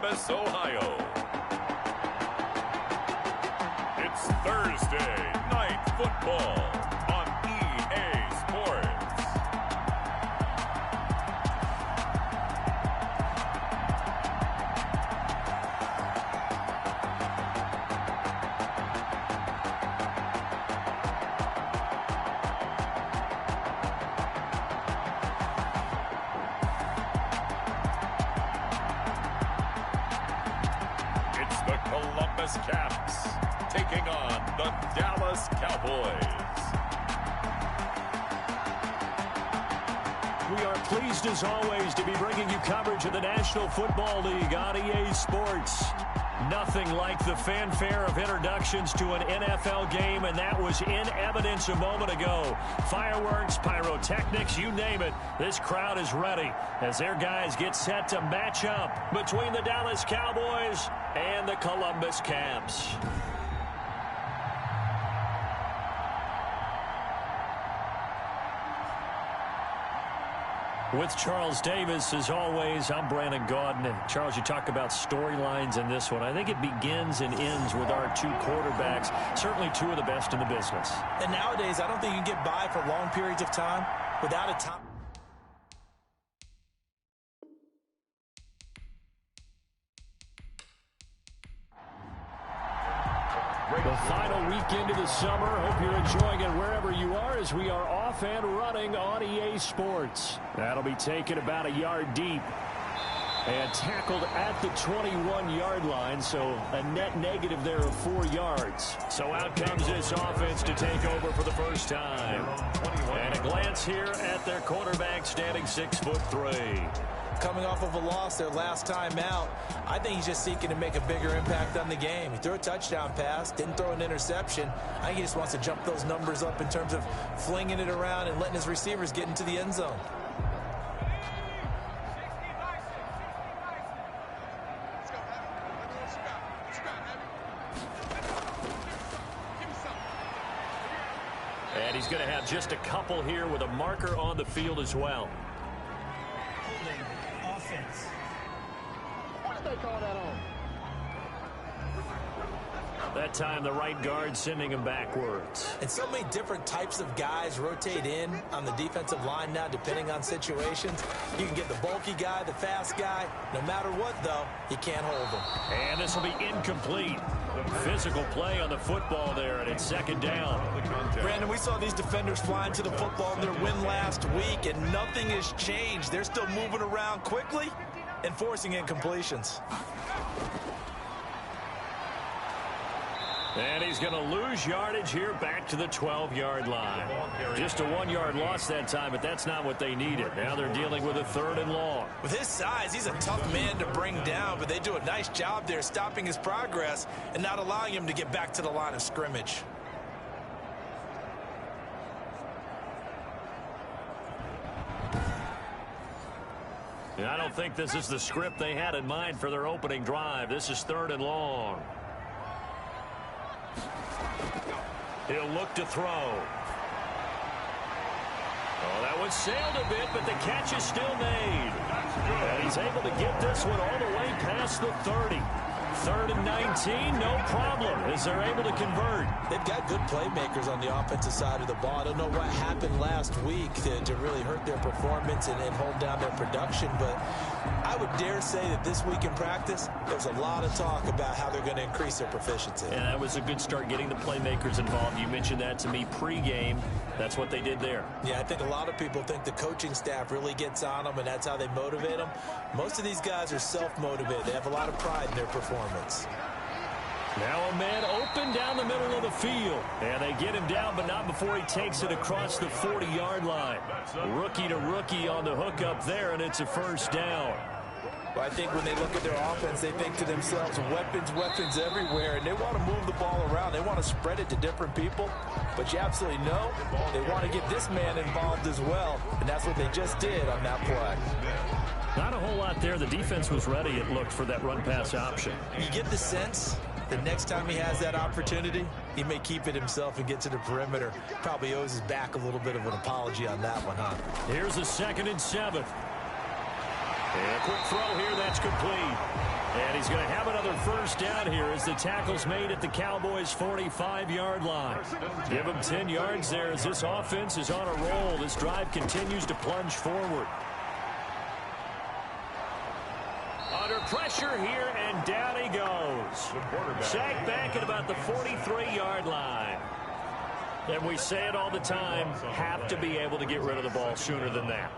Columbus, Ohio. It's Thursday Night Football on EA Sports. It's the Columbus Caps taking on the Dallas Cowboys. We are pleased as always to be bringing you coverage of the National Football League on EA Sports. Nothing like the fanfare of introductions to an NFL game, and that was in evidence a moment ago. Fireworks, pyrotechnics, you name it. This crowd is ready as their guys get set to match up between the Dallas Cowboys and the Columbus Caps. With Charles Davis, as always, I'm Brandon Gaudin. And Charles, you talk about storylines in this one. I think it begins and ends with our two quarterbacks, certainly two of the best in the business. And nowadays, I don't think you can get by for long periods of time without a top. The final weekend of the summer. Hope you're enjoying it wherever you are as we are off and running on EA Sports. That'll be taken about a yard deep and tackled at the 21-yard line, so a net negative there of 4 yards. So out comes this offense to take over for the first time. And a glance here at their quarterback standing 6'3". Coming off of a loss their last time out, I think he's just seeking to make a bigger impact on the game. He threw a touchdown pass, didn't throw an interception. I think he just wants to jump those numbers up in terms of flinging it around and letting his receivers get into the end zone. And he's going to have just a couple here with a marker on the field as well. Offense. What did they call that on? That time the right guard sending him backwards. And so many different types of guys rotate in on the defensive line now depending on situations. You can get the bulky guy, the fast guy. No matter what, though, you can't hold him. And this will be incomplete. Physical play on the football there, and it's second down. Brandon, we saw these defenders flying to the football in their win last week, and nothing has changed. They're still moving around quickly and forcing incompletions. And he's going to lose yardage here back to the 12-yard line. Just a 1-yard loss that time, but that's not what they needed. Now they're dealing with a 3rd and long. With his size, he's a tough man to bring down, but they do a nice job there stopping his progress and not allowing him to get back to the line of scrimmage. And I don't think this is the script they had in mind for their opening drive. This is 3rd and long. He'll look to throw. Oh, that one sailed a bit, but the catch is still made. And he's able to get this one all the way past the 30. 3rd and 19, no problem, as they're able to convert. They've got good playmakers on the offensive side of the ball. I don't know what happened last week to really hurt their performance and hold down their production, but I would dare say that this week in practice, there's a lot of talk about how they're going to increase their proficiency. And that was a good start getting the playmakers involved. You mentioned that to me pregame. That's what they did there. Yeah, I think a lot of people think the coaching staff really gets on them, and that's how they motivate them. Most of these guys are self-motivated. They have a lot of pride in their performance. Now a man open down the middle of the field. And they get him down, but not before he takes it across the 40-yard line. Rookie to rookie on the hook up there, and it's a first down. Well, I think when they look at their offense, they think to themselves, weapons everywhere, and they want to move the ball around. They want to spread it to different people, but you absolutely know they want to get this man involved as well, and that's what they just did on that play. Not a whole lot there. The defense was ready, it looked, for that run-pass option. You get the sense the next time he has that opportunity, he may keep it himself and get to the perimeter. Probably owes his back a little bit of an apology on that one, huh? Here's a 2nd and 7. And a quick throw here, that's complete. And he's going to have another first down here as the tackle's made at the Cowboys' 45-yard line. Give him 10 yards there as this offense is on a roll. This drive continues to plunge forward. Under pressure here, and down he goes. Sacked back at about the 43-yard line. And we say it all the time, have to be able to get rid of the ball sooner than that.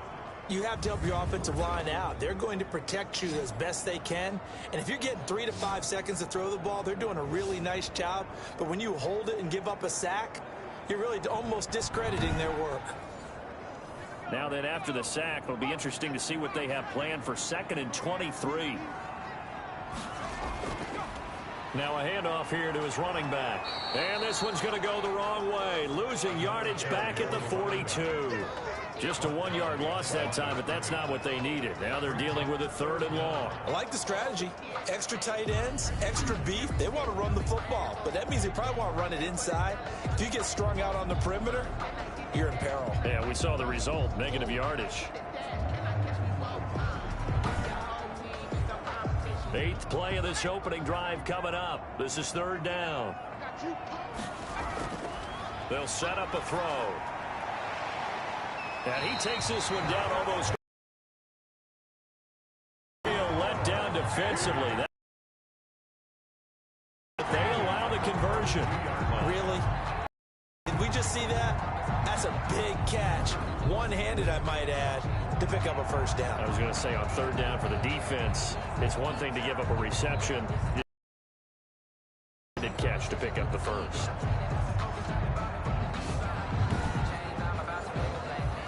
You have to help your offensive line out. They're going to protect you as best they can. And if you're getting 3 to 5 seconds to throw the ball, they're doing a really nice job. But when you hold it and give up a sack, you're really almost discrediting their work. Now then, after the sack, it'll be interesting to see what they have planned for 2nd and 23. Now a handoff here to his running back. And this one's going to go the wrong way. Losing yardage back at the 42. Just a 1-yard loss that time, but that's not what they needed. Now they're dealing with a 3rd and long. I like the strategy. Extra tight ends, extra beef. They want to run the football, but that means they probably want to run it inside. If you get strung out on the perimeter, you're in peril. Yeah, we saw the result, negative yardage. 8th play of this opening drive coming up. This is 3rd down. They'll set up a throw. And he takes this one down almost. Let down defensively. They allow the conversion. Really? Did we just see that? That's a big catch. One-handed, I might add, to pick up a first down. I was going to say on 3rd down for the defense, it's one thing to give up a reception. Did catch to pick up the first.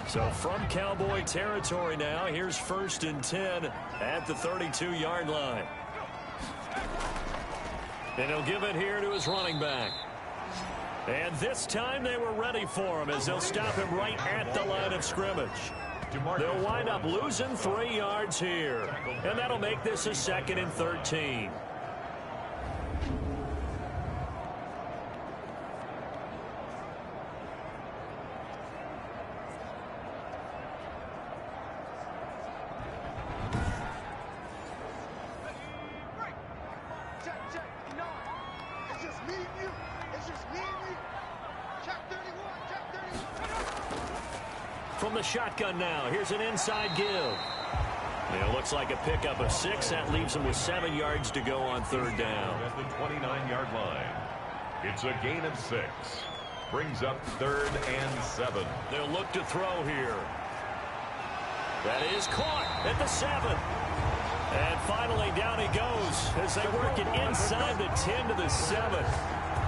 So from Cowboy territory now, here's 1st and 10 at the 32-yard line. And he'll give it here to his running back. And this time they were ready for him as they'll stop him right at the line of scrimmage. They'll wind up losing 3 yards here. And that'll make this a 2nd and 13. From the shotgun now, here's an inside give. And it looks like a pickup of 6. That leaves him with 7 yards to go on 3rd down. At the 29-yard line, it's a gain of 6. Brings up 3rd and 7. They'll look to throw here. That is caught at the 7. And finally down he goes as they work it inside the 10 to the 7.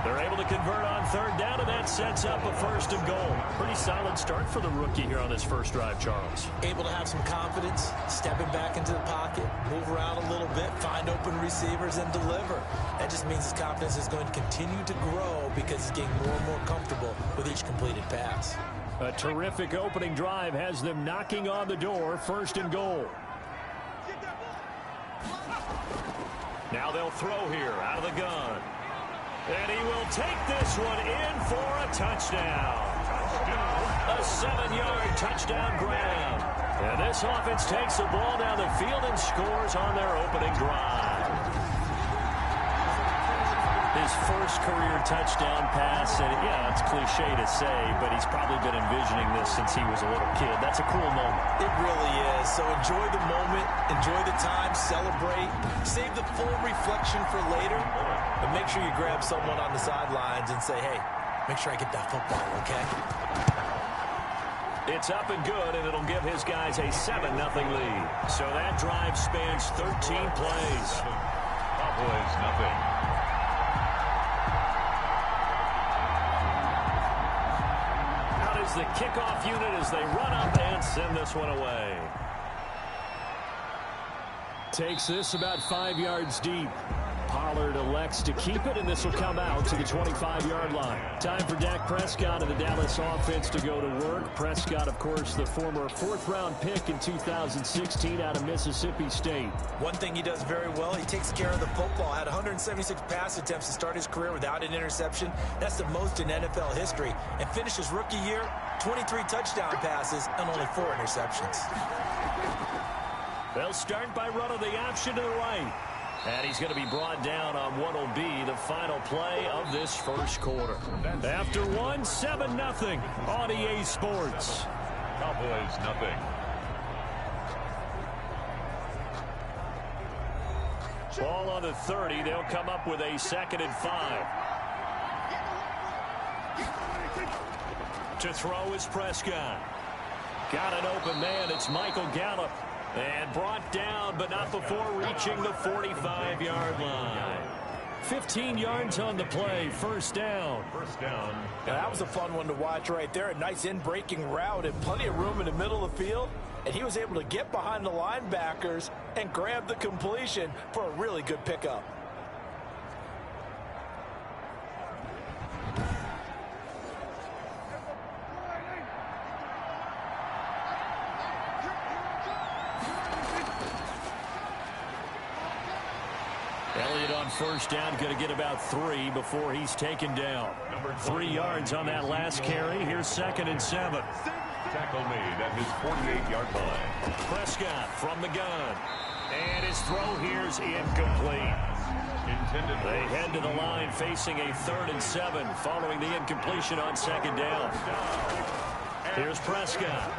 They're able to convert on 3rd down, and that sets up a 1st and goal. Pretty solid start for the rookie here on this first drive, Charles. Able to have some confidence, stepping back into the pocket, move around a little bit, find open receivers, and deliver. That just means his confidence is going to continue to grow because he's getting more and more comfortable with each completed pass. A terrific opening drive has them knocking on the door, 1st and goal. Now they'll throw here out of the gun. And he will take this one in for a touchdown. A 7-yard touchdown grab. And this offense takes the ball down the field and scores on their opening drive. His first career touchdown pass, and yeah, it's cliche to say, but he's probably been envisioning this since he was a little kid. That's a cool moment. It really is. So enjoy the moment, enjoy the time, celebrate, save the full reflection for later, but make sure you grab someone on the sidelines and say, hey, make sure I get that football, okay? It's up and good, and it'll give his guys a 7-0 lead. So that drive spans 13 plays. Cowboys nothing. The kickoff unit as they run up and send this one away. Takes this about 5 yards deep. Pollard elects to keep it, and this will come out to the 25-yard line. Time for Dak Prescott and the Dallas offense to go to work. Prescott, of course, the former 4th-round pick in 2016 out of Mississippi State. One thing he does very well, he takes care of the football. Had 176 pass attempts to start his career without an interception. That's the most in NFL history. And finished his rookie year, 23 touchdown passes and only 4 interceptions. They'll start by running the option to the right. And he's going to be brought down on what will be the final play of this first quarter. After 7-0 on EA Sports. Cowboys nothing. Ball on the 30. They'll come up with a 2nd and 5. To throw is Prescott. Got an open man. It's Michael Gallup. And brought down, but not before reaching the 45-yard line. 15 yards on the play. First down. First down. Now, that was a fun one to watch right there. A nice in-breaking route and plenty of room in the middle of the field. And he was able to get behind the linebackers and grab the completion for a really good pickup. Elliott on first down, going to get about 3 before he's taken down. 3 yards on that last carry. Here's 2nd and 7. Tackle made at his 48-yard line. Prescott from the gun. And his throw here's incomplete. They head to the line facing a 3rd and 7 following the incompletion on 2nd down. Here's Prescott.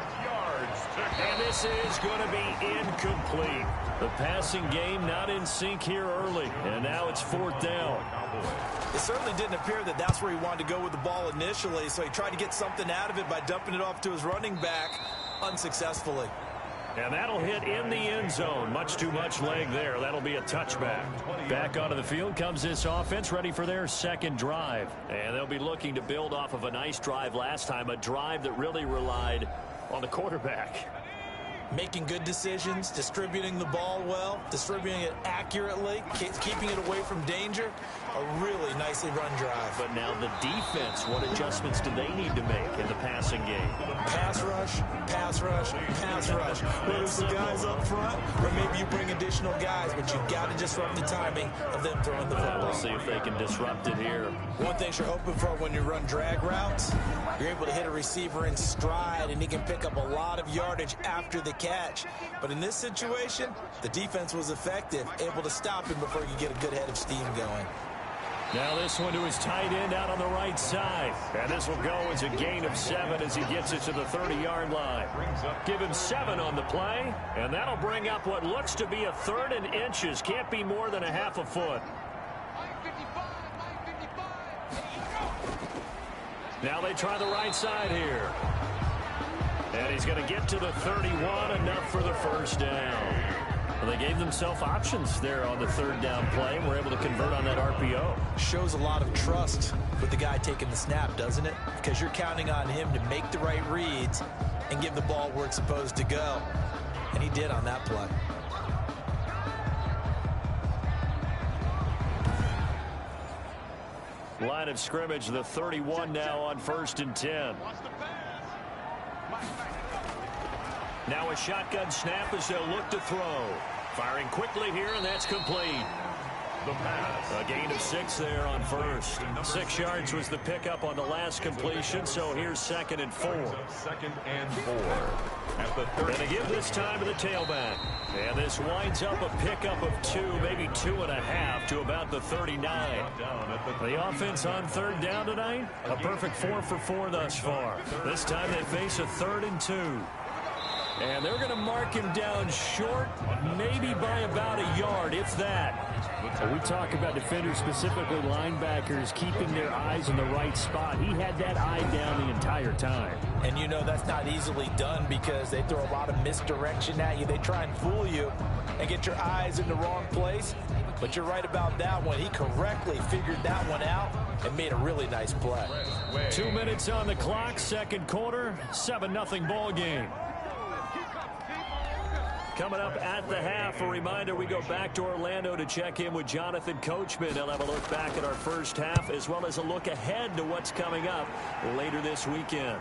And this is going to be incomplete. The passing game not in sync here early. And now it's 4th down. It certainly didn't appear that that's where he wanted to go with the ball initially, so he tried to get something out of it by dumping it off to his running back unsuccessful. And that'll hit in the end zone. Much too much leg there. That'll be a touchback. Back onto the field comes this offense, ready for their 2nd drive. And they'll be looking to build off of a nice drive last time, a drive that really relied on the quarterback. Making good decisions, distributing the ball well, distributing it accurately, keeping it away from danger. A really nicely run drive. But now the defense, what adjustments do they need to make in the passing game? Pass rush, pass rush, pass rush. Whether it's the guys up front or maybe you bring additional guys, but you've got to disrupt the timing of them throwing the football. We'll see if they can disrupt it here. One thing you're hoping for when you run drag routes, you're able to hit a receiver in stride, and he can pick up a lot of yardage after the catch. But in this situation, the defense was effective, able to stop him before he could get a good head of steam going. Now this one to his tight end out on the right side. And this will go as a gain of 7 as he gets it to the 30-yard line. Give him 7 on the play, and that'll bring up what looks to be a 3rd and inches. Can't be more than a half a foot. Now they try the right side here. And he's going to get to the 31, enough for the first down. Well, they gave themselves options there on the 3rd down play and were able to convert on that RPO. Shows a lot of trust with the guy taking the snap, doesn't it? Because you're counting on him to make the right reads and give the ball where it's supposed to go. And he did on that play. Line of scrimmage, the 31 now on 1st and 10. Now a shotgun snap as they'll look to throw. Firing quickly here, and that's complete. The pass. A gain of 6 there on 1st. 6 yards was the pickup on the last completion, so here's 2nd and 4. 2nd and 4. At the 30. And to give this time to the tailback. And this winds up a pickup of 2, maybe 2.5 to about the 39. The offense on 3rd down tonight, a perfect 4 for 4 thus far. This time they face a 3rd and 2. And they're going to mark him down short, maybe by about a yard, if that. We talk about defenders, specifically linebackers, keeping their eyes in the right spot. He had that eye down the entire time. And you know that's not easily done because they throw a lot of misdirection at you. They try and fool you and get your eyes in the wrong place. But you're right about that one. He correctly figured that one out and made a really nice play. 2 minutes on the clock, 2nd quarter, 7-0 ball game. Coming up at the half, a reminder, we go back to Orlando to check in with Jonathan Coachman. He'll have a look back at our first half as well as a look ahead to what's coming up later this weekend.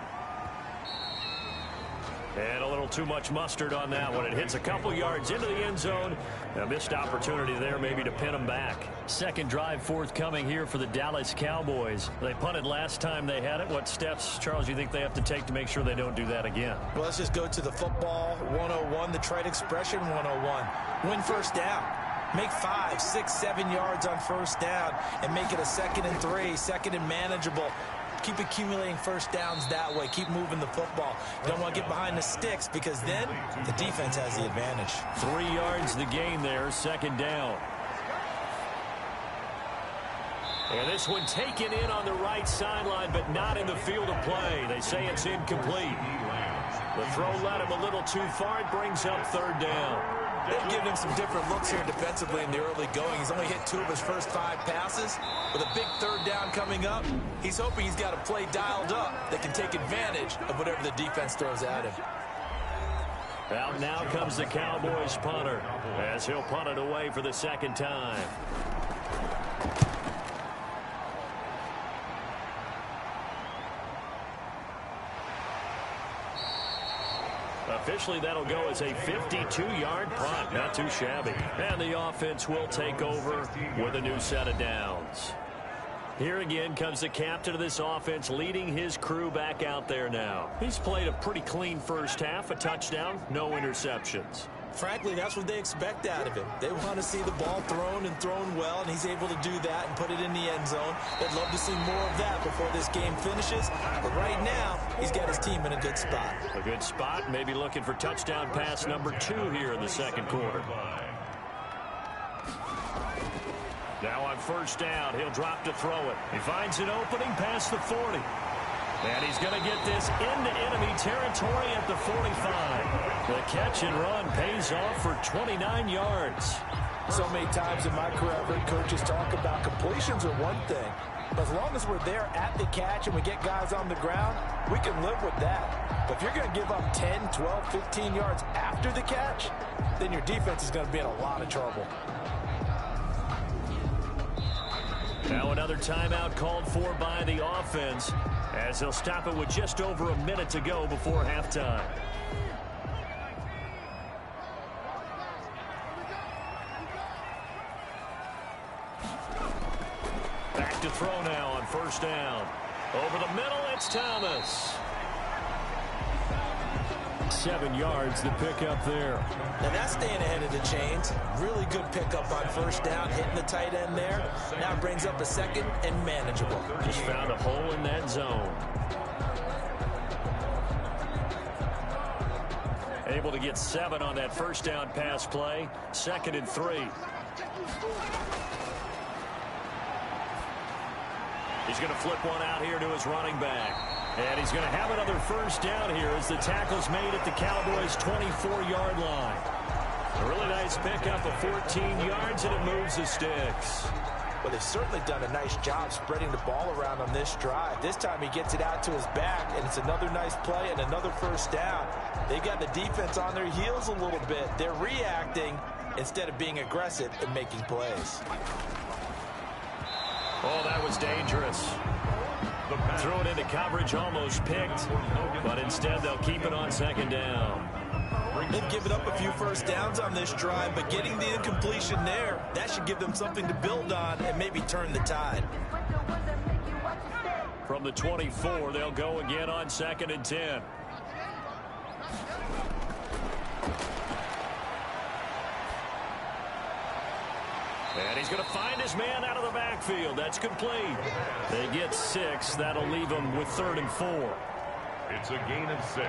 And a little too much mustard on that one. It hits a couple yards into the end zone. A missed opportunity there maybe to pin them back. Second drive forthcoming here for the Dallas Cowboys. They punted last time they had it. What steps, Charles, you think they have to take to make sure they don't do that again? Well, let's just go to the football 101, the trade expression 101. Win first down. Make 5, 6, 7 yards on first down and make it a 2nd and 3, 2nd and manageable. Keep accumulating first downs that way. Keep moving the football. You don't want to get behind the sticks because then the defense has the advantage. 3 yards the gain there, 2nd down. And this one taken in on the right sideline, but not in the field of play. They say it's incomplete. The throw led him a little too far. It brings up 3rd down. They've given him some different looks here defensively in the early going. He's only hit 2 of his first 5 passes. With a big 3rd down coming up, he's hoping he's got a play dialed up that can take advantage of whatever the defense throws at him. Out now comes the Cowboys punter as he'll punt it away for the 2nd time. Officially, that'll go as a 52-yard punt. Not too shabby. And the offense will take over with a new set of downs. Here again comes the captain of this offense leading his crew back out there now. He's played a pretty clean first half, a touchdown, no interceptions. Frankly, that's what they expect out of him. They want to see the ball thrown and thrown well, and he's able to do that and put it in the end zone. They'd love to see more of that before this game finishes. But right now, he's got his team in a good spot. A good spot, maybe looking for touchdown pass number 2 here in the 2nd quarter. Now on first down, he'll drop to throw it. He finds an opening past the 40. And he's going to get this into enemy territory at the 45. The catch and run pays off for 29 yards. So many times in my career, I've heard coaches talk about completions are one thing. But as long as we're there at the catch and we get guys on the ground, we can live with that. But if you're going to give up 10, 12, 15 yards after the catch, then your defense is going to be in a lot of trouble. Now another timeout called for by the offense, as they'll stop it with just over a minute to go before halftime. Back to throw now on first down. Over the middle, it's Thomas. 7 yards the pickup there. Now that's staying ahead of the chains. Really good pickup on first down, hitting the tight end there. Now brings up a 2nd and manageable. Just found a hole in that zone. Able to get 7 on that first down pass play. 2nd and 3. He's going to flip one out here to his running back. And he's going to have another first down here as the tackle's made at the Cowboys' 24-yard line. A really nice pickup of 14 yards, and it moves the sticks. Well, they've certainly done a nice job spreading the ball around on this drive. This time he gets it out to his back, and it's another nice play and another first down. They've got the defense on their heels a little bit. They're reacting instead of being aggressive and making plays. Oh, that was dangerous. Threw it into coverage, almost picked, but instead they'll keep it on 2nd down. They've given up a few first downs on this drive, but getting the incompletion there, that should give them something to build on and maybe turn the tide. From the 24, they'll go again on 2nd and 10. And he's going to find his man out of the backfield. That's complete. They get 6. That'll leave them with 3rd and 4. It's a gain of 6.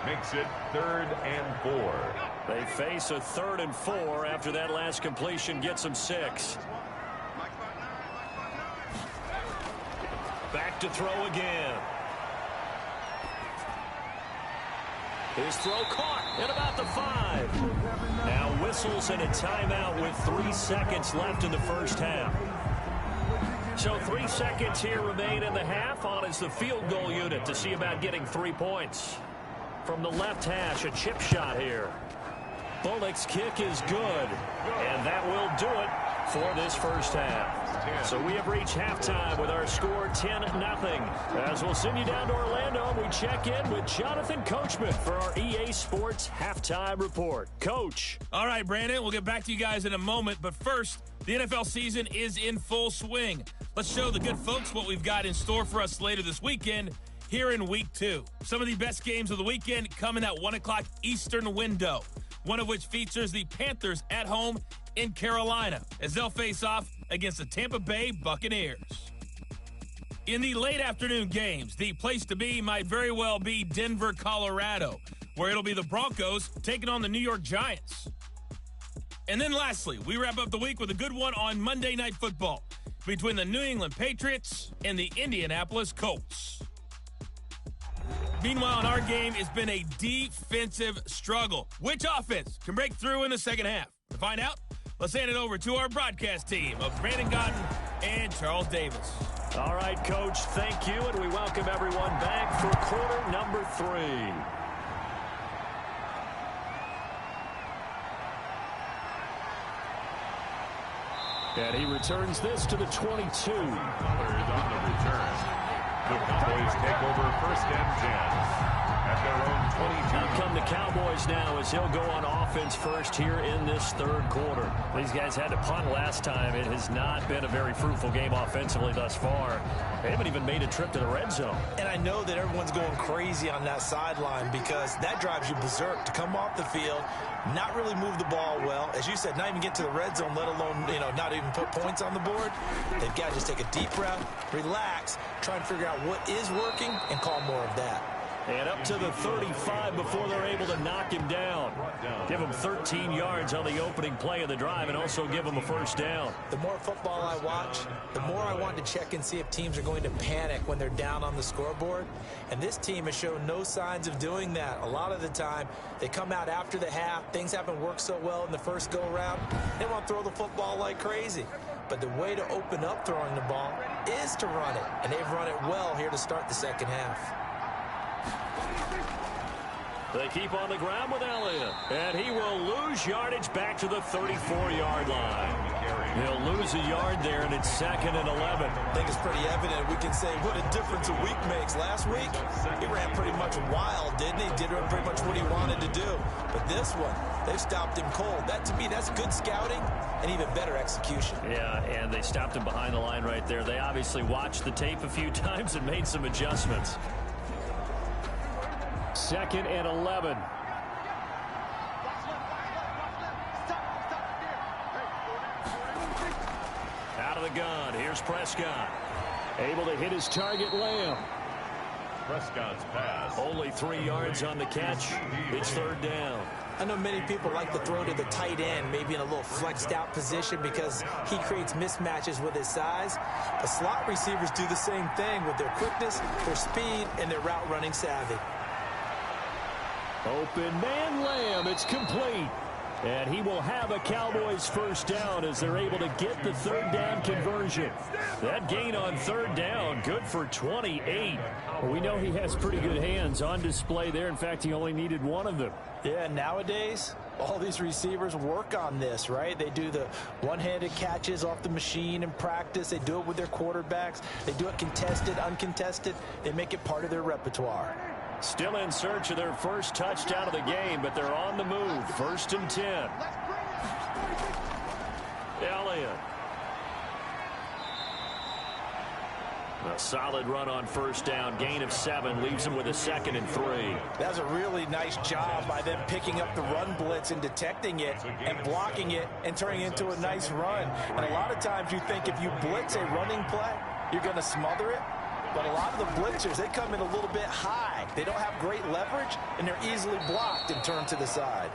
Makes it 3rd and 4. They face a 3rd and 4 after that last completion gets them 6. Back to throw again. His throw caught at about the 5. Now whistles and a timeout with 3 seconds left in the first half. So 3 seconds here remain in the half. On is the field goal unit to see about getting 3 points. From the left hash, a chip shot here. Bullock's kick is good. And that will do it for this first half. 10. So we have reached halftime with our score 10-0. As we'll send you down to Orlando, and we check in with Jonathan Coachman for our EA Sports Halftime Report. Coach. All right, Brandon, we'll get back to you guys in a moment. But first, the NFL season is in full swing. Let's show the good folks what we've got in store for us later this weekend here in Week 2. Some of the best games of the weekend come in that 1 o'clock Eastern window, one of which features the Panthers at home in Carolina as they'll face off against the Tampa Bay Buccaneers. In the late afternoon games, the place to be might very well be Denver, Colorado, where it'll be the Broncos taking on the New York Giants. And then lastly, we wrap up the week with a good one on Monday Night Football between the New England Patriots and the Indianapolis Colts. Meanwhile, in our game, it's been a defensive struggle. Which offense can break through in the second half? To find out, let's hand it over to our broadcast team of Brandon Gaudin and Charles Davis. All right, Coach, thank you, and we welcome everyone back for quarter number 3. And he returns this to the 22. Others on the return. The Cowboys take over 1st and 10 at their own 22. Here come the Cowboys now as he'll go on offense first here in this third quarter. These guys had to punt last time. It has not been a very fruitful game offensively thus far. They haven't even made a trip to the red zone. And I know that everyone's going crazy on that sideline because that drives you berserk to come off the field, not really move the ball well. As you said, not even get to the red zone, let alone, not even put points on the board. They've got to just take a deep breath, relax, try and figure out what is working, and call more of that. And up to the 35 before they're able to knock him down. Give him 13 yards on the opening play of the drive and also give him a first down. The more football I watch, the more I want to check and see if teams are going to panic when they're down on the scoreboard. And this team has shown no signs of doing that. A lot of the time, they come out after the half. Things haven't worked so well in the first go-around. They want to throw the football like crazy. But the way to open up throwing the ball is to run it. And they've run it well here to start the second half. They keep on the ground with Elliott, and he will lose yardage back to the 34-yard line. He'll lose a yard there, and it's 2nd and 11. I think it's pretty evident. We can say what a difference a week makes. Last week, he ran pretty much wild, didn't he? Did pretty much what he wanted to do. But this one, they've stopped him cold. That, to me, that's good scouting and even better execution. Yeah, and they stopped him behind the line right there. They obviously watched the tape a few times and made some adjustments. 2nd and 11. Out of the gun. Here's Prescott. Able to hit his target, Lamb. Prescott's pass. Only 3 yards on the catch. It's 3rd down. I know many people like to throw to the tight end, maybe in a little flexed out position because he creates mismatches with his size. But slot receivers do the same thing with their quickness, their speed, and their route running savvy. Open man Lamb. It's complete. And he will have a Cowboys first down as they're able to get the 3rd down conversion. That gain on 3rd down, good for 28. Well, we know he has pretty good hands on display there. In fact, he only needed one of them. Yeah, nowadays, all these receivers work on this, right? They do the one-handed catches off the machine in practice. They do it with their quarterbacks. They do it contested, uncontested. They make it part of their repertoire. Still in search of their first touchdown of the game, but they're on the move. 1st and 10. Elliott. A solid run on 1st down. Gain of 7 leaves him with a 2nd and 3. That's a really nice job by them picking up the run blitz and detecting it and blocking it and turning it into a nice run. And a lot of times you think if you blitz a running play, you're going to smother it. But a lot of the blitzers, they come in a little bit high. They don't have great leverage, and they're easily blocked and turned to the side.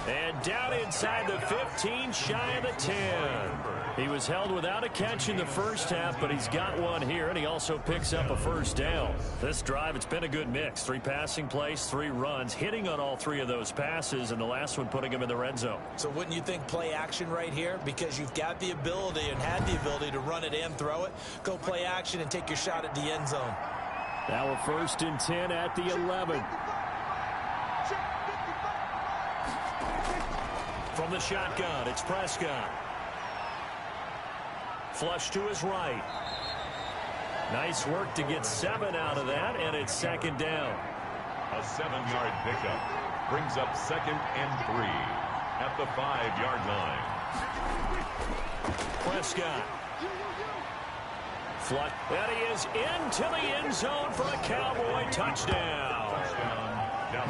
And down inside the 15, shy of the 10. He was held without a catch in the first half, but he's got one here, and he also picks up a first down. This drive, it's been a good mix. 3 passing plays, 3 runs, hitting on all 3 of those passes, and the last one putting him in the red zone. So wouldn't you think play action right here? Because you've got the ability and had the ability to run it and throw it. Go play action and take your shot at the end zone. Now a 1st and 10 at the 11. From the shotgun, it's Prescott. Flush to his right. Nice work to get 7 out of that, and it's second down. A 7-yard pickup brings up 2nd and 3 at the 5-yard line. Prescott. Flush. And he is into the end zone for a Cowboy touchdown.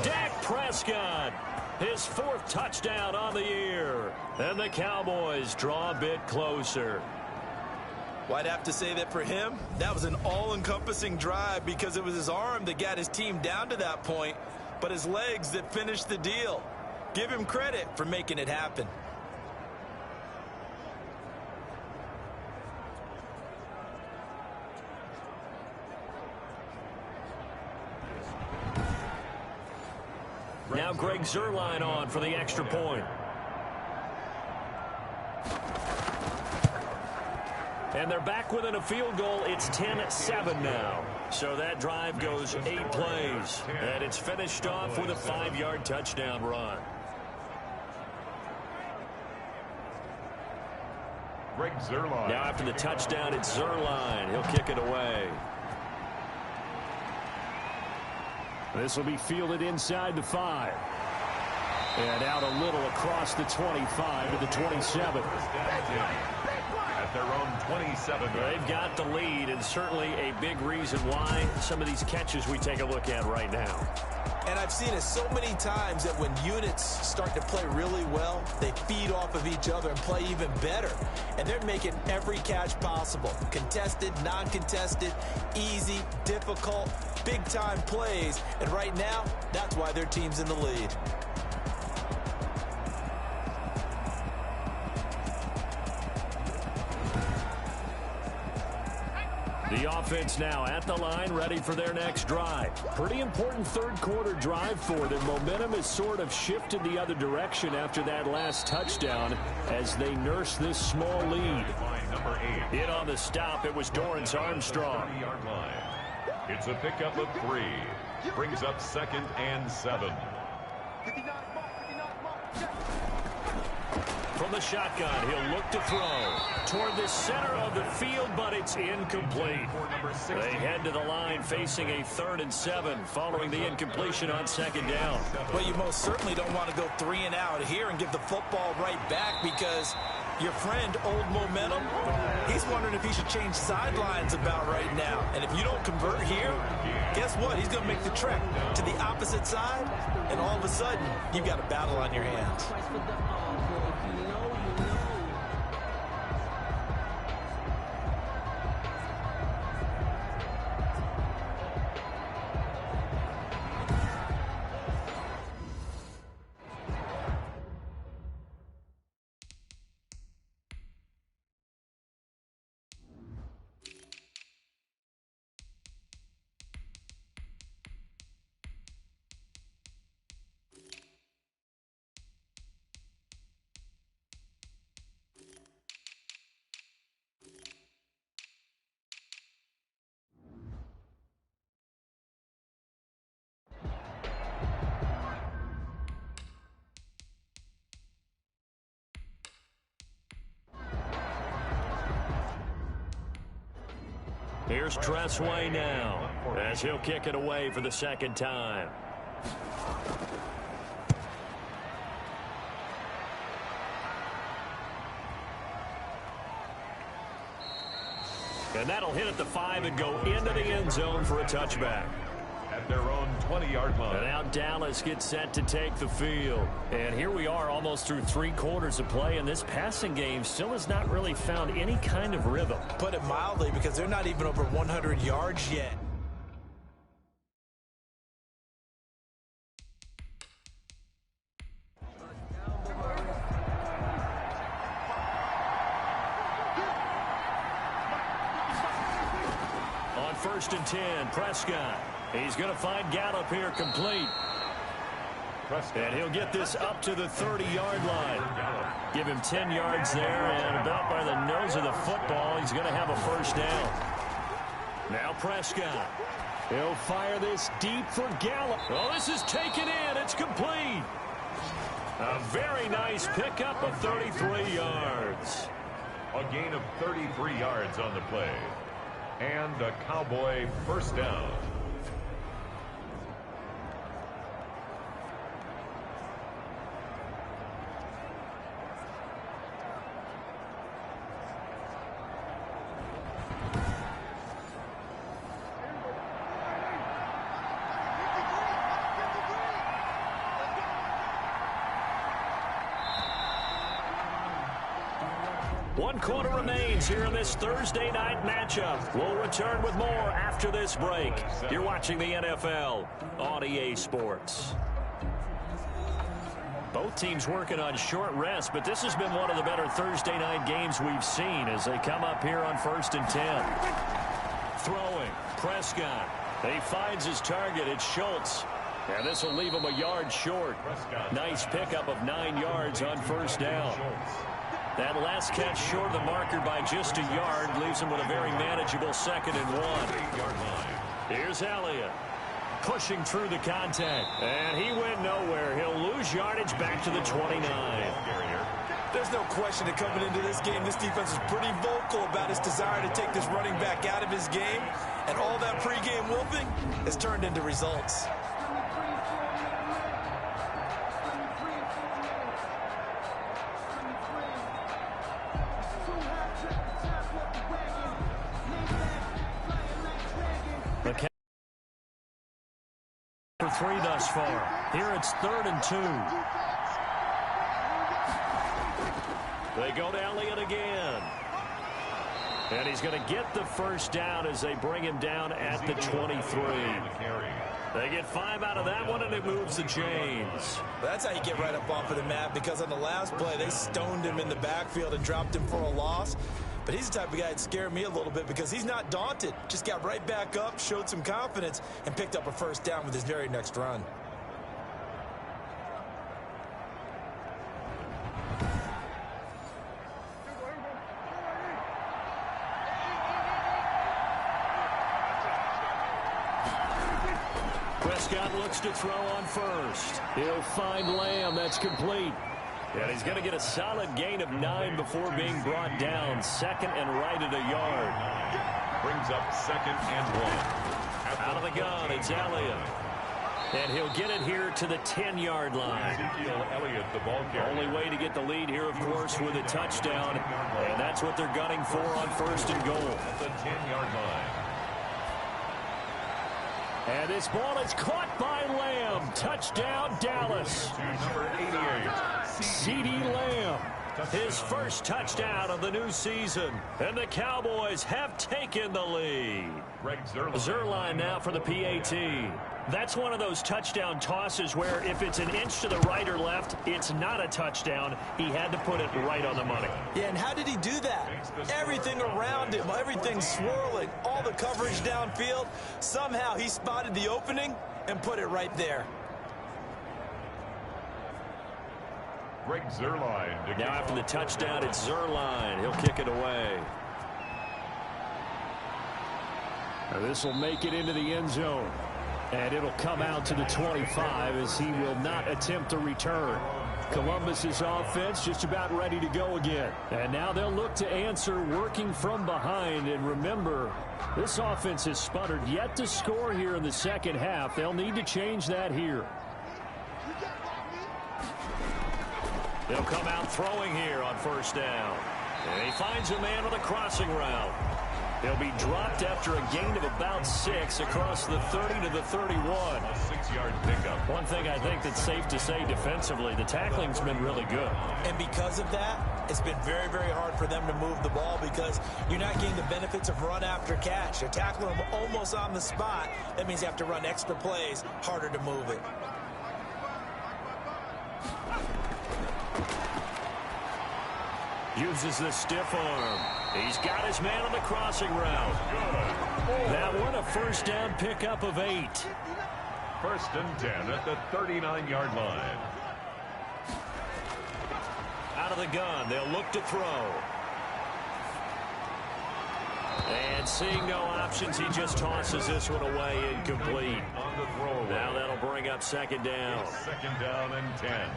Dak Prescott, his 4th touchdown on the year. And the Cowboys draw a bit closer. Well, I'd have to say that for him, that was an all-encompassing drive because it was his arm that got his team down to that point, but his legs that finished the deal. Give him credit for making it happen. Now Greg Zuerlein on for the extra point. And they're back within a field goal. It's 10-7 now. So that drive goes 8 plays. And it's finished off with a 5-yard touchdown run. Greg Zuerlein. Now after the touchdown, it's Zuerlein. He'll kick it away. This will be fielded inside the 5. And out a little across the 25 to the 27. At their own 27. They've got the lead, and certainly a big reason why some of these catches we take a look at right now. And I've seen it so many times that when units start to play really well, they feed off of each other and play even better. And they're making every catch possible. Contested, non-contested, easy, difficult, big-time plays. And right now, that's why their team's in the lead. The offense now at the line, ready for their next drive. Pretty important third-quarter drive for them. Momentum has sort of shifted the other direction after that last touchdown as they nurse this small lead. In on the stop, it was Dorrance Armstrong. It's a pickup of 3. Brings up 2nd and 7. From the shotgun, he'll look to throw toward the center of the field, but it's incomplete. They head to the line facing a 3rd and 7 following the incompletion on 2nd down. Well, you most certainly don't want to go 3 and out here and give the football right back because your friend, Old Momentum, he's wondering if he should change sidelines about right now. And if you don't convert here, guess what? He's going to make the trek to the opposite side, and all of a sudden, you've got a battle on your hands. Here's Tressway now as he'll kick it away for the 2nd time. And that'll hit at the 5 and go into the end zone for a touchback. At their own 20-yard line. And now Dallas gets set to take the field. And here we are almost through 3 quarters of play, and this passing game still has not really found any kind of rhythm. Put it mildly, because they're not even over 100 yards yet. On 1st and 10, Prescott. He's going to find Gallup here complete. And he'll get this up to the 30-yard line. Give him 10 yards there, and about by the nose of the football, he's going to have a 1st down. Now Prescott. He'll fire this deep for Gallup. Oh, this is taken in. It's complete. A very nice pickup of 33 yards. A gain of 33 yards on the play. And a Cowboy first down. One quarter remains here in this Thursday night matchup. We'll return with more after this break. You're watching the NFL on EA Sports. Both teams working on short rest, but this has been one of the better Thursday night games we've seen as they come up here on 1st and 10. Throwing, Prescott. He finds his target. It's Schultz. And this will leave him a yard short. Nice pickup of 9 yards on first down. That last catch short of the marker by just a yard leaves him with a very manageable 2nd and 1. Here's Elliott pushing through the contact. And he went nowhere. He'll lose yardage back to the 29. There's no question that coming into this game, this defense is pretty vocal about its desire to take this running back out of his game. And all that pregame whooping has turned into results. For 3 thus far. Here it's 3rd and 2. They go to Elliott again. And he's going to get the first down as they bring him down at the 23. They get 5 out of that one, and it moves the chains. That's how you get right up off of the mat, because on the last play, they stoned him in the backfield and dropped him for a loss. But he's the type of guy that scared me a little bit because he's not daunted. Just got right back up, showed some confidence, and picked up a first down with his very next run. Prescott looks to throw on first. He'll find Lamb. That's complete. And he's going to get a solid gain of 9 before being brought down. 2nd and right at a yard. Brings up 2nd and 1. Out of the gun, it's Elliott. And he'll get it here to the 10-yard line. Elliott, the ball carrier. Only way to get the lead here, of course, with a touchdown. And that's what they're gunning for on 1st and goal. At the 10-yard line. And this ball is caught by Lamb. Touchdown, Dallas. Number 88. CeeDee Lamb. His first touchdown of the new season. And the Cowboys have taken the lead. Greg Zuerlein now for the PAT. That's one of those touchdown tosses where if it's an inch to the right or left, it's not a touchdown. He had to put it right on the money. Yeah, and how did he do that? Everything around him, everything swirling, all the coverage downfield. Somehow he spotted the opening and put it right there. Greg Zuerlein. Now after the touchdown, it's Zuerlein. He'll kick it away. Now this will make it into the end zone. And it'll come out to the 25 as he will not attempt a return. Columbus's offense just about ready to go again. And now they'll look to answer working from behind. And remember, this offense has sputtered yet to score here in the second half. They'll need to change that here. They'll come out throwing here on first down. And he finds a man on the crossing route. He'll be dropped after a gain of about 6 across the 30 to the 31. A 6-yard pickup. One thing I think that's safe to say defensively, the tackling's been really good. And because of that, it's been very, very hard for them to move the ball because you're not getting the benefits of run after catch. You're tackling them almost on the spot. That means you have to run extra plays, harder to move it. Uses the stiff arm. He's got his man on the crossing route. That one a first down pickup of 8. 1st and 10 at the 39-yard line. Out of the gun, they'll look to throw. And seeing no options, he just tosses this one away incomplete. On the throw. Now that'll bring up 2nd down. 2nd down and 10.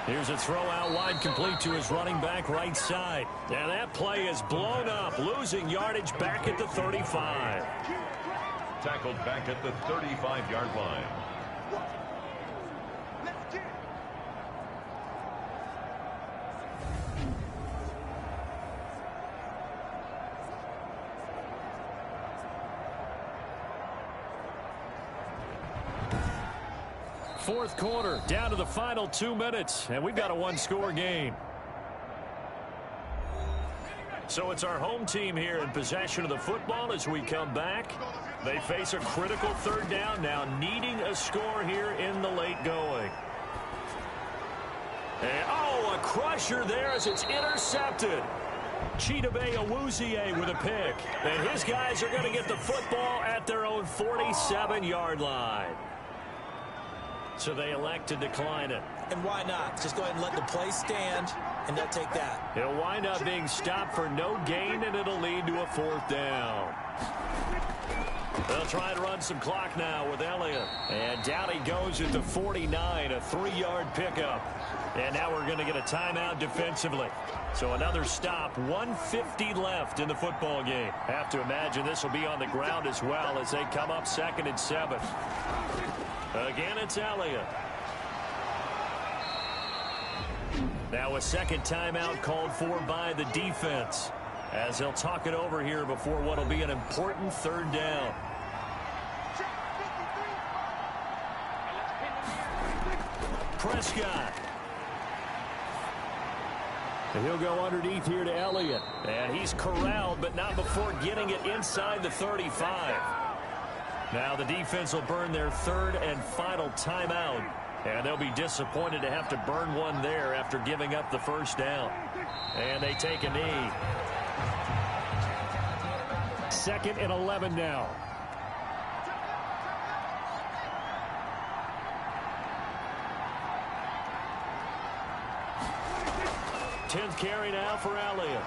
Here's a throw out wide, complete to his running back right side. And that play is blown up, losing yardage back at the 35. Tackled back at the 35-yard line. Fourth quarter, down to the final 2 minutes, and we've got a one-score game. So it's our home team here in possession of the football as we come back. They face a critical third down now, needing a score here in the late going. And, a crusher there as it's intercepted. Chidobe Awuzie with a pick. And his guys are going to get the football at their own 47-yard line. So they elect to decline it. And why not? Just go ahead and let the play stand, and they'll take that. He'll wind up being stopped for no gain, and it'll lead to a fourth down. They'll try and run some clock now with Elliott. And down he goes at the 49, a 3-yard pickup. And now we're going to get a timeout defensively. So another stop, 1:50 left in the football game. Have to imagine this will be on the ground as well as they come up 2nd and 7. Again, it's Elliott. Now a second timeout called for by the defense as they'll talk it over here before what will be an important third down. Prescott. And he'll go underneath here to Elliott. And he's corralled, but not before getting it inside the 35. Now the defense will burn their third and final timeout. And they'll be disappointed to have to burn one there after giving up the first down. And they take a knee. 2nd and 11 now. 10th carry now for Elliott.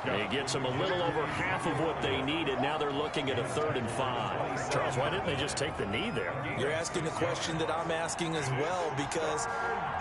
He gets them a little over half of what they needed. Now they're looking at a 3rd and 5. Charles, why didn't they just take the knee there? You're asking the question that I'm asking as well, because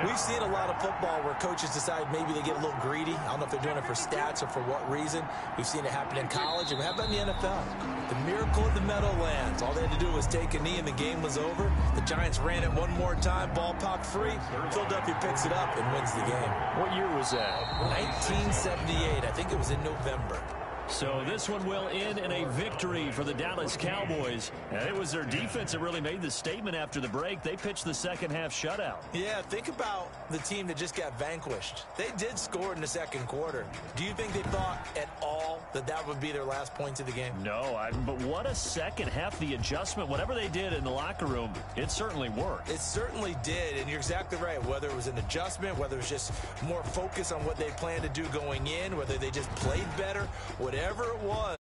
we've seen a lot of football where coaches decide maybe they get a little greedy. I don't know if they're doing it for stats or for what reason. We've seen it happen in college. And how about in the NFL? The miracle of the Meadowlands. All they had to do was take a knee and the game was over. The Giants ran it one more time. Ball popped free. Philadelphia picks it up and wins the game. What year was that? 1978. I think it was in November. So this one will end in a victory for the Dallas Cowboys. And it was their defense that really made the statement after the break. They pitched the second half shutout. Yeah, think about the team that just got vanquished. They did score in the second quarter. Do you think they thought at all that that would be their last points of the game? No, but what a second half. The adjustment, whatever they did in the locker room, it certainly worked. It certainly did, and you're exactly right. Whether it was an adjustment, whether it was just more focus on what they planned to do going in, whether they just played better, whatever it was.